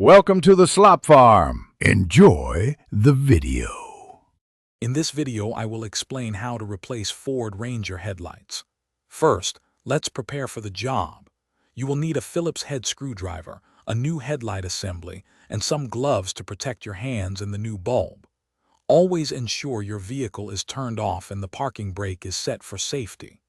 Welcome to the Slop Farm. Enjoy the video. In this video, I will explain how to replace Ford Ranger headlights. First, let's prepare for the job. You will need a Phillips head screwdriver, a new headlight assembly, and some gloves to protect your hands and the new bulb. Always ensure your vehicle is turned off and the parking brake is set for safety.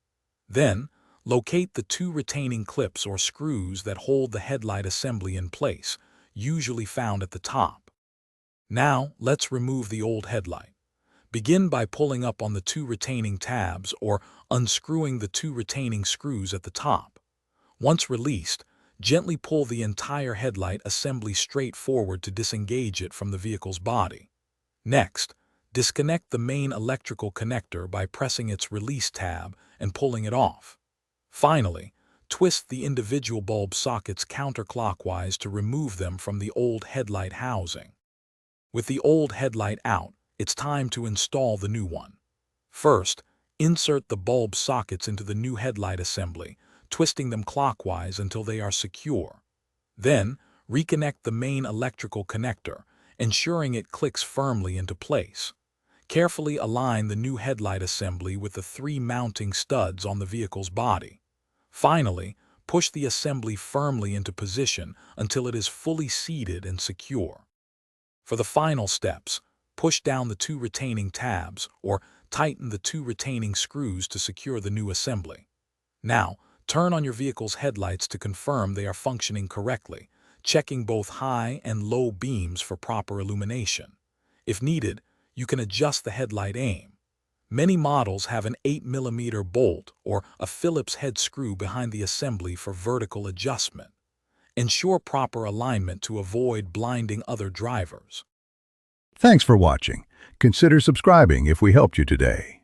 Then, locate the two retaining clips or screws that hold the headlight assembly in place, usually found at the top. Now, let's remove the old headlight. Begin by pulling up on the two retaining tabs or unscrewing the two retaining screws at the top. Once released, gently pull the entire headlight assembly straight forward to disengage it from the vehicle's body. Next, disconnect the main electrical connector by pressing its release tab and pulling it off. Finally, twist the individual bulb sockets counterclockwise to remove them from the old headlight housing. With the old headlight out, it's time to install the new one. First, insert the bulb sockets into the new headlight assembly, twisting them clockwise until they are secure. Then, reconnect the main electrical connector, ensuring it clicks firmly into place. Carefully align the new headlight assembly with the three mounting studs on the vehicle's body. Finally, push the assembly firmly into position until it is fully seated and secure. For the final steps, push down the two retaining tabs or tighten the two retaining screws to secure the new assembly. Now, turn on your vehicle's headlights to confirm they are functioning correctly, checking both high and low beams for proper illumination. If needed, you can adjust the headlight aim. Many models have an 8mm bolt or a Phillips head screw behind the assembly for vertical adjustment. Ensure proper alignment to avoid blinding other drivers. Thanks for watching. Consider subscribing if we helped you today.